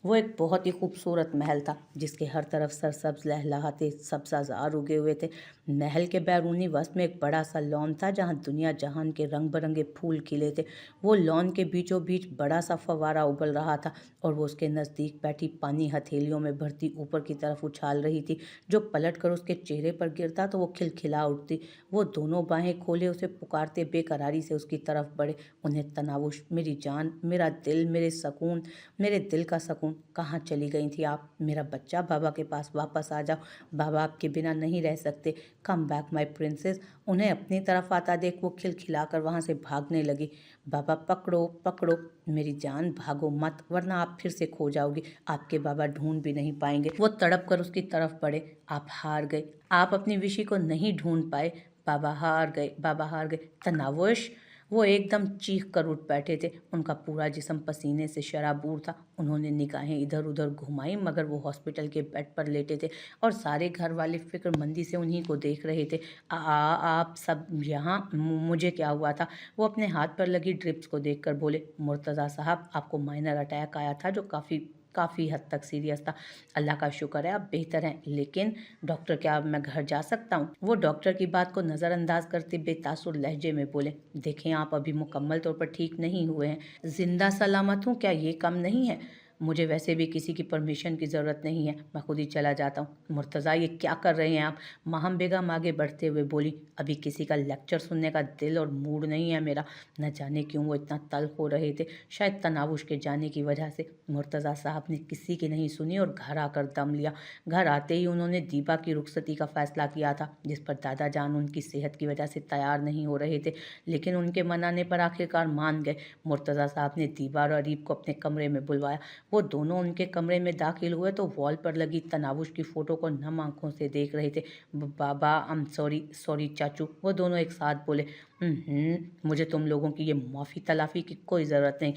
وہ ایک بہت ہی خوبصورت محل تھا جس کے ہر طرف سرسبز لہلہاتے سبزار اگے ہوئے تھے۔ محل کے بیرونی وسط میں ایک بڑا سا لان تھا جہاں دنیا جہان کے رنگ برنگے پھول کھلے تھے۔ وہ لان کے بیچوں بیچ بڑا سا فوارہ ابل رہا تھا اور وہ اس کے نزدیک بیٹھی پانی ہتھیلیوں میں بھرتی اوپر کی طرف اچھال رہی تھی۔ جو پلٹ کر اس کے چہرے پر گرتا تو وہ کھلکھلا اٹھتی۔ وہ دونوں باہیں کھولے اسے پکارتے بے قراری سے اس کی طرف بڑھے۔ انہیں تناوش، میری جان، میرا دل، میرے سکون، میرے دل کا سکون، کہاں چلی گئی تھی آپ؟ میرا بچہ، بابا کے پاس واپس آ جاؤ، بابا آپ کے بنا نہیں رہ سکتے، کم بیک مائی پرنسس۔ انہیں اپنی طرف آتا دیکھ وہ کھلکھلا کر وہاں سے بھاگنے لگی۔ بابا پکڑو پکڑو، میری جان بھاگو مت ورنہ آپ پھر سے کھو جاؤ گی، آپ کے بابا ڈھونڈ بھی نہیں پائیں گے۔ وہ تڑپ کر اس کی طرف بڑھے۔ آپ ہار گئے، آپ اپنی وشی کو نہیں ڈھونڈ پائے، بابا ہار گئے، بابا ہار گئے۔ تناوش! وہ ایک دم چیخ کر اٹھ بیٹھے تھے۔ ان کا پورا جسم پسینے سے شرابور تھا۔ انہوں نے نگاہیں ادھر ادھر گھمائیں مگر وہ ہاسپٹل کے بیڈ پر لیٹے تھے اور سارے گھر والے فکر مندی سے انہی کو دیکھ رہے تھے۔ آپ سب یہاں؟ مجھے کیا ہوا تھا؟ وہ اپنے ہاتھ پر لگی ڈرپس کو دیکھ کر بولے۔ مرتضیٰ صاحب، آپ کو مائنر اٹیک آیا تھا جو کافی حد تک سیریس تھا۔ اللہ کا شکر ہے آپ بہتر ہیں، لیکن ڈاکٹر، کیا اب میں گھر جا سکتا ہوں؟ وہ ڈاکٹر کی بات کو نظر انداز کرتے بے تاثر لہجے میں بولے۔ دیکھیں، آپ ابھی مکمل طور پر ٹھیک نہیں ہوئے ہیں، زندہ سلامت ہوں، کیا یہ کم نہیں ہے؟ مجھے ویسے بھی کسی کی پرمیشن کی ضرورت نہیں ہے، میں خود ہی چلا جاتا ہوں۔ مرتضیٰ، یہ کیا کر رہے ہیں آپ؟ ماہم بیگم آگے بڑھتے ہوئے بولی۔ ابھی کسی کا لیکچر سننے کا دل اور موڈ نہیں ہے میرا۔ نہ جانے کیوں وہ اتنا تلخ ہو رہے تھے، شاید تناوش کے جانے کی وجہ سے۔ مرتضیٰ صاحب نے کسی کی نہیں سنی اور گھر آ کر دم لیا۔ گھر آتے ہی انہوں نے دیبا کی رخصتی کا فیصلہ کیا تھا، جس پر دادا جان ان کی صحت کی وجہ سے تیار نہیں ہو رہے تھے، لیکن ان کے منانے پر آخرکار مان گئے۔ مرتضیٰ صاحب نے دیبا اور اریب کو اپنے کمرے میں بلوایا۔ وہ دونوں ان کے کمرے میں داخل ہوئے تو وال پر لگی تناوش کی فوٹو کو نم آنکھوں سے دیکھ رہے تھے۔ بابا، سوری چاچو، وہ دونوں ایک ساتھ بولے۔ مجھے تم لوگوں کی یہ معافی تلافی کی کوئی ضرورت نہیں،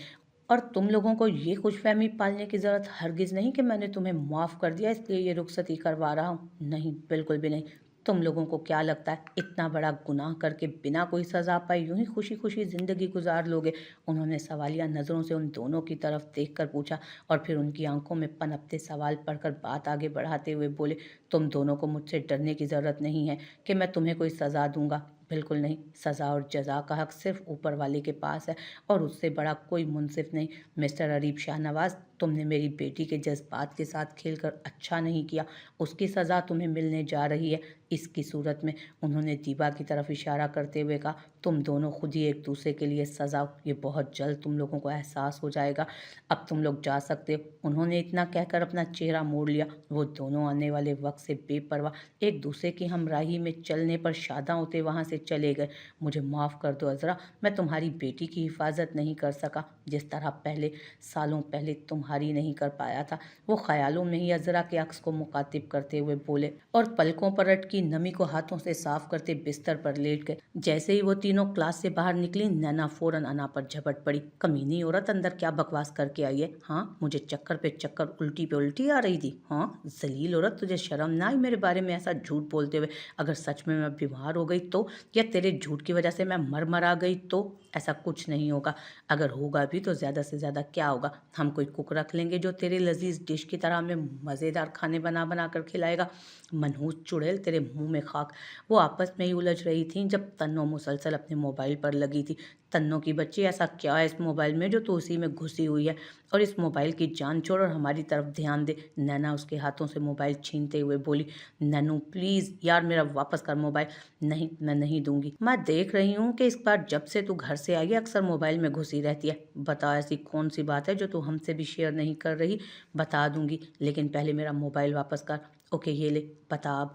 اور تم لوگوں کو یہ خوش فہمی پالنے کی ضرورت ہرگز نہیں کہ میں نے تمہیں معاف کر دیا اس لیے یہ رخصتی کروا رہا ہوں۔ نہیں، بالکل بھی نہیں۔ تم لوگوں کو کیا لگتا ہے اتنا بڑا گناہ کر کے بنا کوئی سزا پائے یوں ہی خوشی خوشی زندگی گزار لوگے؟ انہوں نے سوالیہ نظروں سے ان دونوں کی طرف دیکھ کر پوچھا اور پھر ان کی آنکھوں میں پنپتے سوال پڑھ کر بات آگے بڑھاتے ہوئے بولے۔ تم دونوں کو مجھ سے ڈرنے کی ضرورت نہیں ہے کہ میں تمہیں کوئی سزا دوں گا، بالکل نہیں۔ سزا اور جزا کا حق صرف اوپر والے کے پاس ہے اور اس سے بڑا کوئی منصف نہیں۔ مسٹر اریب شاہ نواز، تم نے میری بیٹی کے جذبات کے ساتھ کھیل کر اچھا نہیں کیا، اس کی سزا تمہیں ملنے جا رہی ہے۔ اس کی صورت میں، انہوں نے دیبا کی طرف اشارہ کرتے ہوئے کہا، تم دونوں خود ہی ایک دوسرے کے لیے سزا ہو، یہ بہت جلد تم لوگوں کو احساس ہو جائے گا۔ اب تم لوگ جا سکتے ہو۔ انہوں نے اتنا کہہ کر اپنا چہرہ موڑ لیا۔ وہ دونوں آنے والے وقت سے بے پرواہ ایک دوسرے کی ہمراہی میں چلنے پر شاداں ہوتے وہاں سے چلے گئے۔ مجھے معاف کر دو عذرا، میں تمہاری بیٹی کی حفاظت نہیں کر سکا جس طرح سالوں پہلے تمہاری نہیں کر پایا تھا۔ وہ خیالوں میں ہی عذرا کے عکس کو مخاطب کرتے ہوئے بولے اور پلکوں پر اٹکی نمی کو ہاتھوں سے صاف کرتے بستر پر لیٹ گئے۔ جیسے ہی وہ تینوں کلاس سے باہر نکلی، نینا فوراً انا پر جھپٹ پڑی۔ کمینی عورت، اندر کیا بکواس کر کے آئی ہے؟ ہاں، مجھے چکر پہ چکر، الٹی پہ الٹی آ رہی تھی۔ ہاں، ذلیل عورت، تجھے شرم نہ آئی میرے بارے میں ایسا جھوٹ بولتے ہوئے؟ اگر سچ میں بیمار ہو گئی تو، یا تیرے جھوٹ کی وجہ سے میں مر گئی تو؟ ایسا کچھ نہیں ہوگا، اگر ہوگا بھی تو زیادہ سے زیادہ کیا ہوگا، ہم کوئی کک رکھ لیں گے جو تیرے لذیذ ڈش کی طرح ہمیں مزیدار کھانے بنا کر کھلائے گا۔ منحوس چڑیل، تیرے منہ میں خاک۔ وہ آپس میں ہی الجھ رہی تھیں جب تنو مسلسل اپنے موبائل پر لگی تھی۔ تنو کی بچی، ایسا کیا ہے اس موبائل میں جو تو اسی میں گھسی ہوئی ہے؟ اور اس موبائل کی جان چھوڑ اور ہماری طرف دھیان دے۔ نینا اس کے ہاتھوں سے موبائل چھینتے ہوئے بولی۔ نینو پلیز یار، میرا واپس کر موبائل۔ نہیں، میں نہیں دوں گی۔ میں دیکھ رہی ہوں کہ اس بار جب سے تو گھر سے آئی ہے اکثر موبائل میں گھسی رہتی ہے۔ بتا، ایسی کون سی بات ہے جو تو ہم سے بھی شیئر نہیں کر رہی؟ بتا دوں گی، لیکن پہلے میرا موبائل واپس کر۔ اوکے، یہ لے، بتا اب۔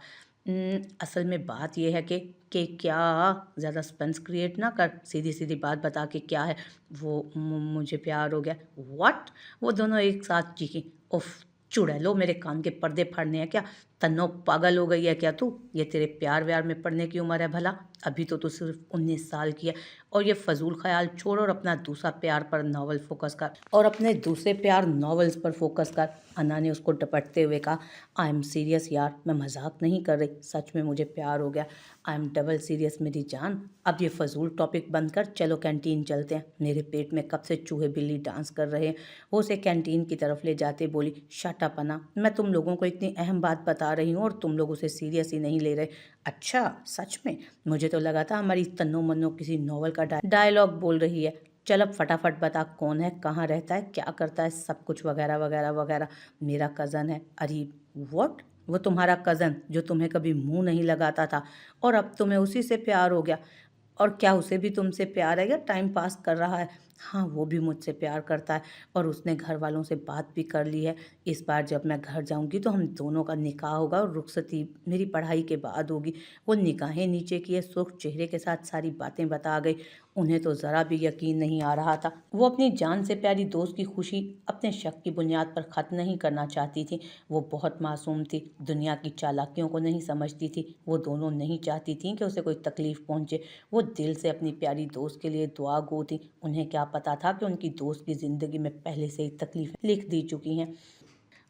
اصل میں بات یہ ہے کہ کیا؟ زیادہ سسپنس کریٹ نہ کر، سیدھی بات بتا کہ کیا ہے۔ وہ مجھے پیار ہو گیا۔ واٹ؟ وہ دونوں ایک ساتھ چیخیں۔ اف، چڑیلو، میرے کان کے پردے پھاڑنے ہیں کیا؟ تنو، پاگل ہو گئی ہے کیا تو؟ یہ تیرے پیار ویار میں پڑنے کی عمر ہے بھلا؟ अभी तो तू सिर्फ 19 साल की है और ये फजूल ख्याल छोड़ और अपना दूसरा प्यार पर नॉवल फोकस कर और अपने दूसरे प्यार नॉवेल्स पर फोकस कर। अन्ना ने उसको डपटते हुए कहा, आई एम सीरियस यार, मैं मजाक नहीं कर रही, सच में मुझे प्यार हो गया। आई एम डबल सीरियस मेरी जान। अब ये फजूल टॉपिक बंद कर, चलो कैंटीन चलते हैं, मेरे पेट में कब से चूहे बिल्ली डांस कर रहे हैं। वो उसे कैंटीन की तरफ ले जाते बोली, शट अप अन्ना, मैं तुम लोगों को इतनी अहम बात बता रही हूँ और तुम लोग उसे सीरियस ही नहीं ले रहे। अच्छा सच में? मुझे तो लगा था हमारी तन्नो मन्नो किसी नॉवल का डायलॉग बोल रही है। चल अब फटाफट बता, कौन है, कहाँ रहता है, क्या करता है, सब कुछ वगैरह वगैरह वगैरह। मेरा कज़न है। अरे व्हाट? वो तुम्हारा कज़न जो तुम्हें कभी मुंह नहीं लगाता था और अब तुम्हें उसी से प्यार हो गया? और क्या उसे भी तुमसे प्यार है या टाइम पास कर रहा है? हाँ, वो भी मुझसे प्यार करता है और उसने घर वालों से बात भी कर ली है। इस बार जब मैं घर जाऊंगी तो हम दोनों का निकाह होगा और रुखसती मेरी पढ़ाई के बाद होगी। वो निगाहें नीचे किए सुर्ख चेहरे के साथ सारी बातें बता गई। उन्हें तो ज़रा भी यकीन नहीं आ रहा था। वो अपनी जान से प्यारी दोस्त की खुशी अपने शक की बुनियाद पर ख़त्म नहीं करना चाहती थी। वो बहुत मासूम थी, दुनिया की चालाकियों को नहीं समझती थी। वो दोनों नहीं चाहती थी कि उसे कोई तकलीफ़ पहुँचे। वो दिल से अपनी प्यारी दोस्त के लिए दुआ गो थी। उन्हें क्या पता था कि उनकी दोस्त की ज़िंदगी में पहले से ही तकलीफ़ें लिख दी चुकी हैं।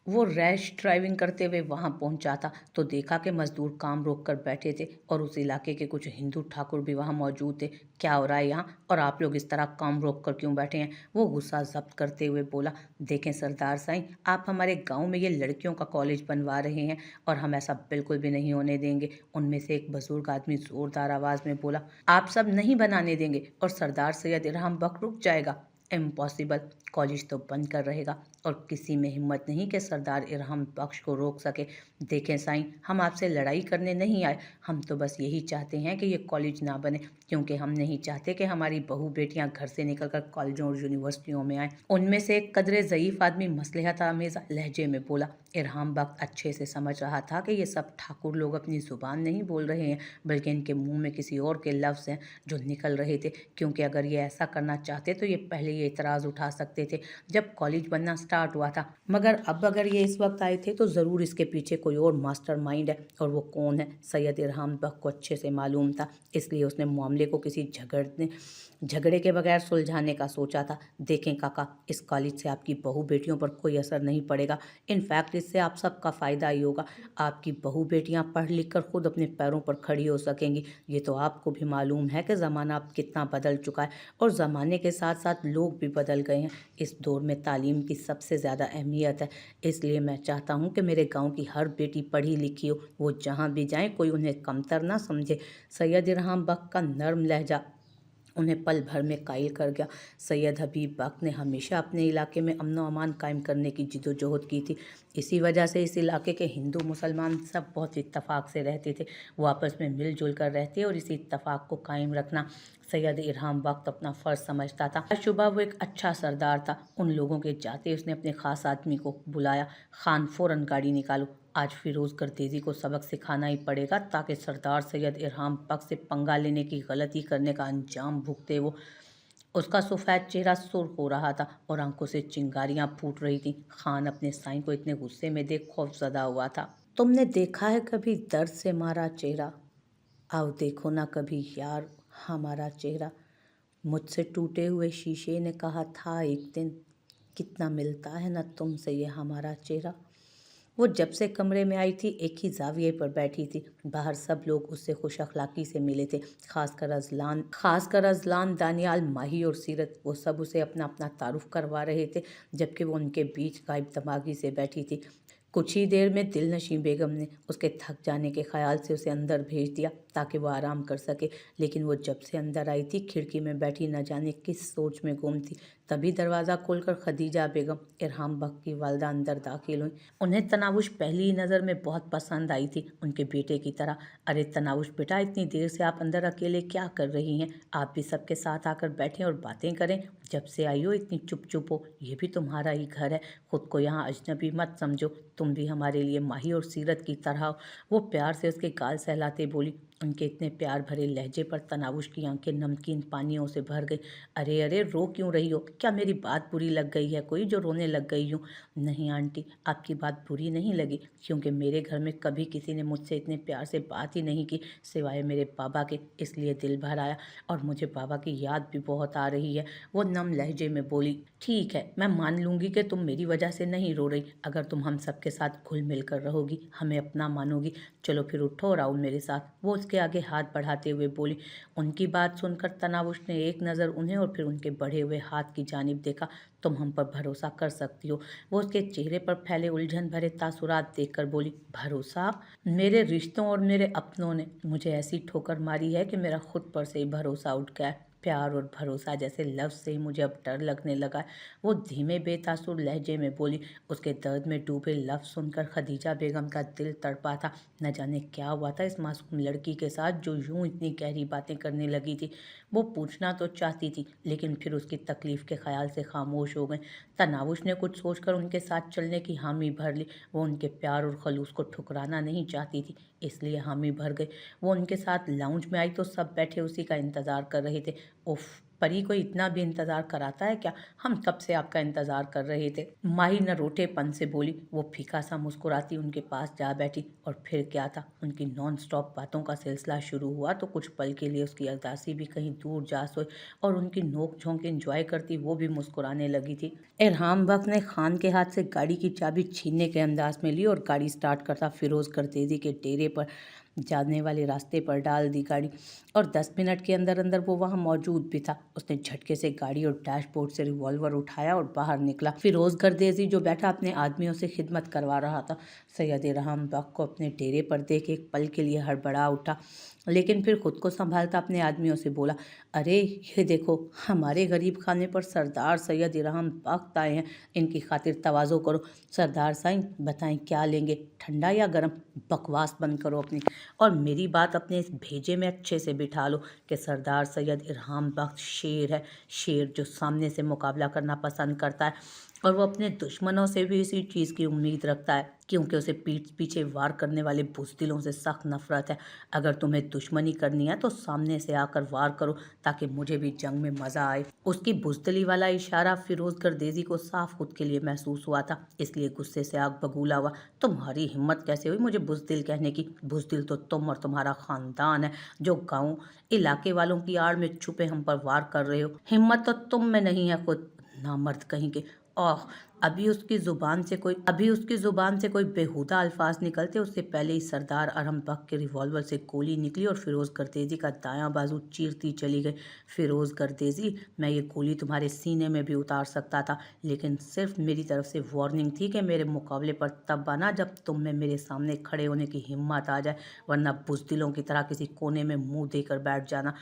वो रैश ड्राइविंग करते हुए वहां पहुंचा था तो देखा कि मजदूर काम रोक कर बैठे थे और उस इलाके के कुछ हिंदू ठाकुर भी वहां मौजूद थे। क्या हो रहा है यहाँ, और आप लोग इस तरह काम रोक कर क्यों बैठे हैं? वो गुस्सा जब्त करते हुए बोला, देखें सरदार साईं, आप हमारे गांव में ये लड़कियों का कॉलेज बनवा रहे हैं और हम ऐसा बिल्कुल भी नहीं होने देंगे। उनमें से एक बुजुर्ग आदमी जोरदार आवाज में बोला, आप सब नहीं बनाने देंगे और सरदार सैयद इरहम बख्श रुक जाएगा? इम्पॉसिबल, कॉलेज तो बंद कर रहेगा और किसी में हिम्मत नहीं कि सरदार इरहम बख्श को रोक सके। देखें साईं, हम आपसे लड़ाई करने नहीं आए, हम तो बस यही चाहते हैं कि ये कॉलेज ना बने, क्योंकि हम नहीं चाहते कि हमारी बहू बेटियां घर से निकलकर कॉलेजों और यूनिवर्सिटियों में आए। उनमें से एक कदरे ज़ईफ आदमी मसलहत आमेज़ लहजे में बोला। इरहम बख्श अच्छे से समझ रहा था कि ये सब ठाकुर लोग अपनी ज़ुबान नहीं बोल रहे हैं, बल्कि इनके मुंह में किसी और के लफ्ज़ हैं जो निकल रहे थे, क्योंकि अगर ये ऐसा करना चाहते तो ये पहले ये इतराज़ उठा सकते थे जब कॉलेज बनना स्टार्ट हुआ था। मगर अब अगर ये इस वक्त आए थे तो ज़रूर इसके पीछे कोई और मास्टरमाइंड है, और वो कौन है सैयद इरहम बख्श को अच्छे से मालूम था। इसलिए उसने मामले को किसी झगड़े के बगैर सुलझाने का सोचा था। देखें काका, इस कॉलेज से आपकी बहू बेटियों पर कोई असर नहीं पड़ेगा। इनफैक्ट इससे आप सबका फ़ायदा ही होगा। आपकी बहू बेटियां पढ़ लिख कर खुद अपने पैरों पर खड़ी हो सकेंगी। ये तो आपको भी मालूम है कि ज़माना अब कितना बदल चुका है और ज़माने के साथ साथ लोग भी बदल गए हैं। इस दौर में तालीम की सबसे ज़्यादा अहमियत है। इसलिए मैं चाहता हूँ कि मेरे गाँव की हर बेटी पढ़ी लिखी हो, वो जहाँ भी जाए कोई उन्हें कमतर ना समझे। सैयद इरहम बख्श का नर्म लहजा उन्हें पल भर में कायल कर गया। सैयद हबीब बख्श ने हमेशा अपने इलाके में अमन व अमान कायम करने की जिदोजहद की थी। इसी वजह से इस इलाके के हिंदू मुसलमान सब बहुत इत्तफाक से रहते थे। वो आपस में मिलजुल कर रहते और इसी इत्तफाक को कायम रखना सैयद इरहम बख्श अपना फ़र्ज समझता था। शुबह वो एक अच्छा सरदार था। उन लोगों के जाते उसने अपने ख़ास आदमी को बुलाया, खान फ़ौरन गाड़ी निकालो, आज फिरोज़ गर्देजी को सबक सिखाना ही पड़ेगा ताकि सरदार सैयद इरहम बख्श से पंगा लेने की गलती करने का अंजाम भुगते वो। उसका सफ़ेद चेहरा सुर्ख हो रहा था और आंखों से चिंगारियां फूट रही थीं। खान अपने साईं को इतने गुस्से में देख खौफजदा हुआ था। तुमने देखा है कभी दर्द से मारा चेहरा? आओ देखो ना कभी यार हमारा चेहरा। मुझसे टूटे हुए शीशे ने कहा था एक दिन, कितना मिलता है ना तुमसे ये हमारा चेहरा। वो जब से कमरे में आई थी एक ही जाविये पर बैठी थी। बाहर सब लोग उससे खुश अखलाकी से मिले थे, खासकर अजलान, दानियाल, माही और सीरत। वो सब उसे अपना अपना तारुफ करवा रहे थे जबकि वो उनके बीच गायब दमागी से बैठी थी। कुछ ही देर में दिलनशी बेगम ने उसके थक जाने के ख्याल से उसे अंदर भेज दिया ताकि वो आराम कर सके, लेकिन वो जब से अंदर आई थी खिड़की में बैठी न जाने किस सोच में गुम थी। तभी दरवाज़ा खोलकर खदीजा बेगम, इरहम बख्श की वालदा, अंदर दाखिल हुई। उन्हें तनावुश पहली ही नज़र में बहुत पसंद आई थी, उनके बेटे की तरह। अरे तनावुश बेटा, इतनी देर से आप अंदर अकेले क्या कर रही हैं? आप भी सबके साथ आकर बैठें और बातें करें। जब से आई हो इतनी चुप चुप हो, ये भी तुम्हारा ही घर है, खुद को यहाँ अजनबी मत समझो। तुम भी हमारे लिए माही और सीरत की तरह हो। वो प्यार से उसके गाल सहलाते बोली, उनके इतने प्यार भरे लहजे पर तनावुश की आंखें नमकीन पानियों से भर गई। अरे अरे, रो क्यों रही हो? क्या मेरी बात बुरी लग गई है कोई जो रोने लग गई हूँ? नहीं आंटी, आपकी बात बुरी नहीं लगी, क्योंकि मेरे घर में कभी किसी ने मुझसे इतने प्यार से बात ही नहीं की सिवाय मेरे बाबा के, इसलिए दिल भर आया और मुझे बाबा की याद भी बहुत आ रही है। वो नम लहजे में बोली। ठीक है, मैं मान लूंगी कि तुम मेरी वजह से नहीं रो रही। अगर तुम हम सबके साथ घुल मिल कर रहोगी, हमें अपना मानोगी, चलो फिर उठो और आओ मेरे साथ। वो उसके आगे हाथ बढ़ाते हुए बोली। उनकी बात सुनकर तनावुश ने एक नज़र उन्हें और फिर उनके बढ़े हुए हाथ की जानिब देखा। तुम हम पर भरोसा कर सकती हो। वो उसके चेहरे पर फैले उलझन भरे तासुरात देखकर बोली। भरोसा? मेरे रिश्तों और मेरे अपनों ने मुझे ऐसी ठोकर मारी है कि मेरा खुद पर से ही भरोसा उठ गया है। प्यार और भरोसा जैसे लफ्ज़ से ही मुझे अब डर लगने लगा है। वो धीमे बेतासुर लहजे में बोली। उसके दर्द में डूबे लफ्ज़ सुनकर खदीजा बेगम का दिल तड़पा था। न जाने क्या हुआ था इस मासूम लड़की के साथ जो यूं इतनी गहरी बातें करने लगी थी। वो पूछना तो चाहती थी, लेकिन फिर उसकी तकलीफ के ख्याल से खामोश हो गई। तनावुश ने कुछ सोचकर उनके साथ चलने की हामी भर ली। वो उनके प्यार और खलूस को ठुकराना नहीं चाहती थी, इसलिए हामी भर गई। वो उनके साथ लाउंज में आई तो सब बैठे उसी का इंतज़ार कर रहे थे। उफ, परी को इतना भी इंतज़ार कराता है क्या? हम कब से आपका इंतज़ार कर रहे थे। माही नरोटेपन से बोली। वो फीका सा मुस्कुराती उनके पास जा बैठी। और फिर क्या था, उनकी नॉन स्टॉप बातों का सिलसिला शुरू हुआ तो कुछ पल के लिए उसकी उदासी भी कहीं दूर जा सोई और उनकी नोक झोंक एंजॉय करती वो भी मुस्कुराने लगी थी। इरहाम बख्श ने खान के हाथ से गाड़ी की चाबी छीनने के अंदाज में ली और गाड़ी स्टार्ट करता फिरोज करतेजी के डेरे पर जाने वाले रास्ते पर डाल दी गाड़ी। और 10 मिनट के अंदर अंदर वो वहाँ मौजूद भी था। उसने झटके से गाड़ी और डैशबोर्ड से रिवॉल्वर उठाया और बाहर निकला। फिरोज गर्देजी जो बैठा अपने आदमियों से खिदमत करवा रहा था, सैयद इरहाम बख्श को अपने डेरे पर देख एक पल के लिए हड़बड़ा उठा, लेकिन फिर खुद को संभालता अपने आदमियों से बोला। अरे ये देखो, हमारे गरीब खाने पर सरदार सैयद इरहाम बख्श आए हैं, इनकी खातिर तवाज़ो करो। सरदार साईं, बताएं क्या लेंगे, ठंडा या गर्म? बकवास बंद करो अपनी, और मेरी बात अपने इस भेजे में अच्छे से बिठा लो कि सरदार सैयद इरहाम बख्श शेर है। शेर जो सामने से मुकाबला करना पसंद करता है, और वो अपने दुश्मनों से भी इसी चीज़ की उम्मीद रखता है, क्योंकि उसे पीठ पीछे वार करने वाले बुज़दिलों से सख्त नफरत है। अगर तुम्हें दुश्मनी करनी है तो सामने से आकर वार करो, ताकि मुझे भी जंग में मज़ा आए। उसकी बुज़दिली वाला इशारा फिरोज गर्देजी को साफ खुद के लिए महसूस हुआ था, इसलिए गुस्से से आग बबूला हुआ। तुम्हारी हिम्मत कैसे हुई मुझे बुज़दिल कहने की? बुज़दिल तो तुम और तुम्हारा ख़ानदान है, जो गाँव इलाके वालों की आड़ में छुपे हम पर वार कर रहे हो। हिम्मत तो तुम में नहीं है खुद, नामर्द कहीं के। ओह, अभी उसकी ज़ुबान से कोई बेहुदा अल्फाज निकलते उससे पहले ही सरदार अरहम बख्श के रिवॉल्वर से गोली निकली और फिरोज गर्देजी का दायां बाजू चीरती चली गई। फिरोज गर्देजी, मैं ये गोली तुम्हारे सीने में भी उतार सकता था, लेकिन सिर्फ मेरी तरफ से वार्निंग थी कि मेरे मुकाबले पर तब आना जब तुम में मेरे सामने खड़े होने की हिम्मत आ जाए, वरना बुज़दिलों की तरह किसी कोने में मुंह देकर बैठ जाना।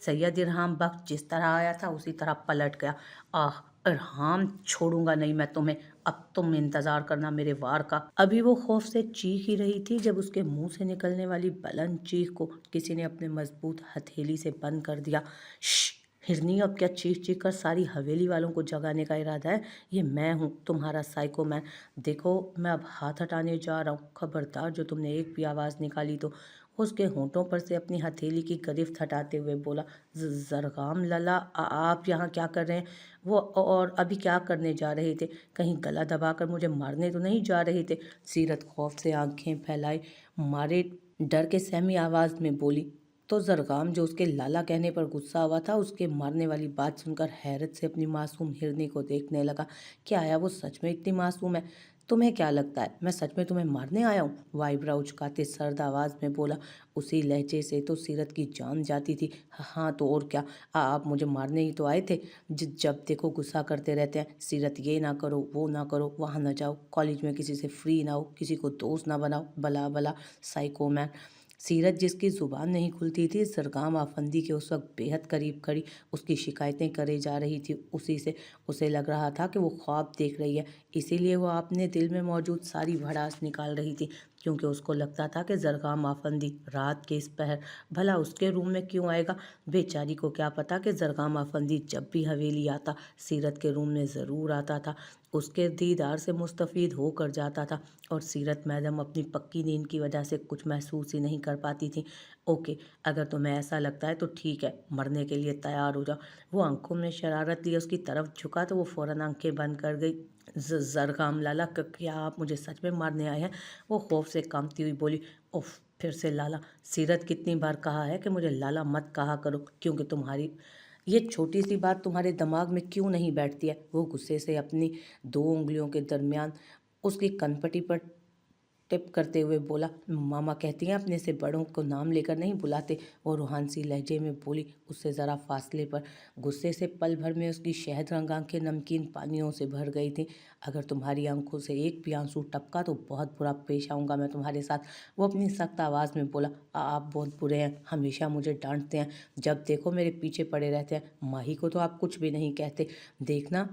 सैयद इरहाम बख्श जिस तरह आया था उसी तरह पलट गया। आह इरहाम, छोड़ूंगा नहीं मैं तुम्हें, अब तुम इंतजार करना मेरे वार का। अभी वो खौफ से चीख ही रही थी जब उसके मुंह से निकलने वाली बुलंद चीख को किसी ने अपने मजबूत हथेली से बंद कर दिया। श्श, हिरनी, अब क्या चीख चीख कर सारी हवेली वालों को जगाने का इरादा है? ये मैं हूँ, तुम्हारा साइको मैन। देखो, मैं अब हाथ हटाने जा रहा हूँ, खबरदार जो तुमने एक भी आवाज़ निकाली तो। उसके होंठों पर से अपनी हथेली की गिरफ्त हटाते हुए बोला। जरगाम लला, आप यहाँ क्या कर रहे हैं? वो और अभी क्या करने जा रहे थे? कहीं गला दबाकर मुझे मारने तो नहीं जा रहे थे? सीरत खौफ से आंखें फैलाई मारे डर के सहमी आवाज़ में बोली। तो जरगाम जो उसके लाला कहने पर गुस्सा हुआ था, उसके मारने वाली बात सुनकर हैरत से अपनी मासूम हिरनी को देखने लगा। क्या आया वो सच में इतनी मासूम है? तुम्हें क्या लगता है मैं सच में तुम्हें मारने आया हूँ? वाइब्रा उचकाते सर्द आवाज़ में बोला। उसी लहजे से तो सीरत की जान जाती थी। हाँ तो और क्या, आप मुझे मारने ही तो आए थे। जब देखो गुस्सा करते रहते हैं। सीरत, ये ना करो, वो ना करो, वहाँ ना जाओ, कॉलेज में किसी से फ्री ना हो, किसी को दोस्त ना बनाओ, भला भला साइको मैन। सीरत, जिसकी ज़ुबान नहीं खुलती थी, सरगाम आफंदी के उस वक्त बेहद करीब खड़ी उसकी शिकायतें करे जा रही थी। उसी से उसे लग रहा था कि वो ख्वाब देख रही है, इसीलिए वो अपने दिल में मौजूद सारी भड़ास निकाल रही थी, क्योंकि उसको लगता था कि जरगाम आफंदी रात के इस पहर भला उसके रूम में क्यों आएगा। बेचारी को क्या पता कि जरगाम आफंदी जब भी हवेली आता सीरत के रूम में ज़रूर आता था, उसके दीदार से मुस्तफ़ीद होकर जाता था। और सीरत मैडम अपनी पक्की नींद की वजह से कुछ महसूस ही नहीं कर पाती थी। ओके, अगर तुम्हें ऐसा लगता है तो ठीक है, मरने के लिए तैयार हो जाओ। वो आंखों में शरारत लिए उसकी तरफ झुका तो वो फौरन आंखें बंद कर गई। जरगाम लाला, क्या आप मुझे सच में मारने आए हैं? वो खौफ से कांपती हुई बोली। उफ, फिर से लाला? सीरत कितनी बार कहा है कि मुझे लाला मत कहा करो, क्योंकि तुम्हारी ये छोटी सी बात तुम्हारे दिमाग में क्यों नहीं बैठती है? वो गुस्से से अपनी 2 उंगलियों के दरमियान उसकी कनपटी पर टिप करते हुए बोला। मामा कहती हैं अपने से बड़ों को नाम लेकर नहीं बुलाते। वो रूहानसी लहजे में बोली, उससे ज़रा फासले पर। गुस्से से पल भर में उसकी शहद रंग आंखें नमकीन पानियों से भर गई थीं। अगर तुम्हारी आंखों से एक भी आंसू टपका तो बहुत बुरा पेश आऊँगा मैं तुम्हारे साथ। वो अपनी सख्त आवाज़ में बोला। आप बहुत बुरे हैं, हमेशा मुझे डांटते हैं, जब देखो मेरे पीछे पड़े रहते हैं। माही को तो आप कुछ भी नहीं कहते। देखना,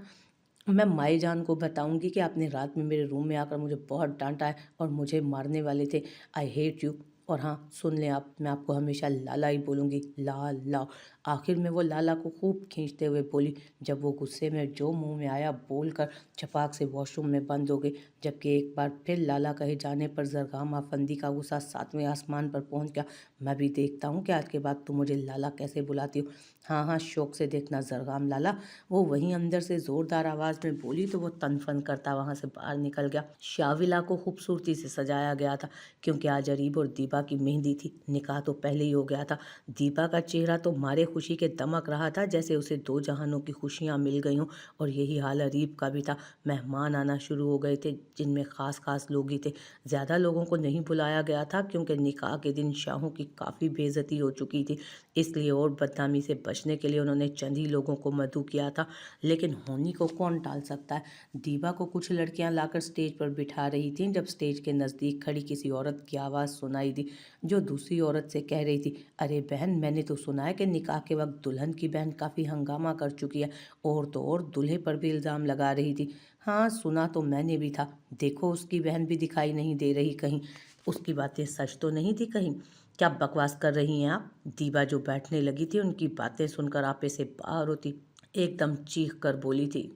मैं माई जान को बताऊंगी कि आपने रात में मेरे रूम में आकर मुझे बहुत डांटा है और मुझे मारने वाले थे। I hate you. और हाँ, सुन लें आप, मैं आपको हमेशा लाला ही बोलूँगी, ला। आखिर में वो लाला को खूब खींचते हुए बोली। जब वो गुस्से में जो मुंह में आया बोलकर छपाक से वॉशरूम में बंद हो गई, जबकि एक बार फिर लाला कहे जाने पर जरगाम आफंदी का गुस्सा 7वें आसमान पर पहुंच गया। मैं भी देखता हूँ कि आज के बाद तुम मुझे लाला कैसे बुलाती हो। हाँ हाँ, शौक से देखना जरगाम लाला। वो वहीं अंदर से जोरदार आवाज में बोली तो वो तनफन करता वहां से बाहर निकल गया। शाविला को खूबसूरती से सजाया गया था, क्योंकि आज अरीब और दीपा की मेहंदी थी। निकाह तो पहले ही हो गया था। दीपा का चेहरा तो मारे खुशी के दमक रहा था, जैसे उसे 2 जहानों की खुशियां मिल गई हों। और यही हाल अरीब का भी था। मेहमान आना शुरू हो गए थे, जिनमें खास लोग ही थे। ज्यादा लोगों को नहीं बुलाया गया था, क्योंकि निकाह के दिन शाहों की काफी बेइज्जती हो चुकी थी। इसलिए और बदनामी से बचने के लिए उन्होंने चंद ही लोगों को मधु किया था। लेकिन होनी को कौन टाल सकता है? दीपा को कुछ लड़कियां लाकर स्टेज पर बिठा रही थीं, जब स्टेज के नज़दीक खड़ी किसी औरत की आवाज़ सुनाई दी, जो दूसरी औरत से कह रही थी, अरे बहन, मैंने तो सुना है कि निकाह के वक्त दुल्हन की बहन काफ़ी हंगामा कर चुकी है। और तो और दूल्हे पर भी इल्ज़ाम लगा रही थी। हाँ, सुना तो मैंने भी था। देखो, उसकी बहन भी दिखाई नहीं दे रही कहीं। उसकी बातें सच तो नहीं थी कहीं? क्या बकवास कर रही हैं आप? दीपा जो बैठने लगी थी, उनकी बातें सुनकर आपे से बाहर होती एकदम चीख कर बोली थी।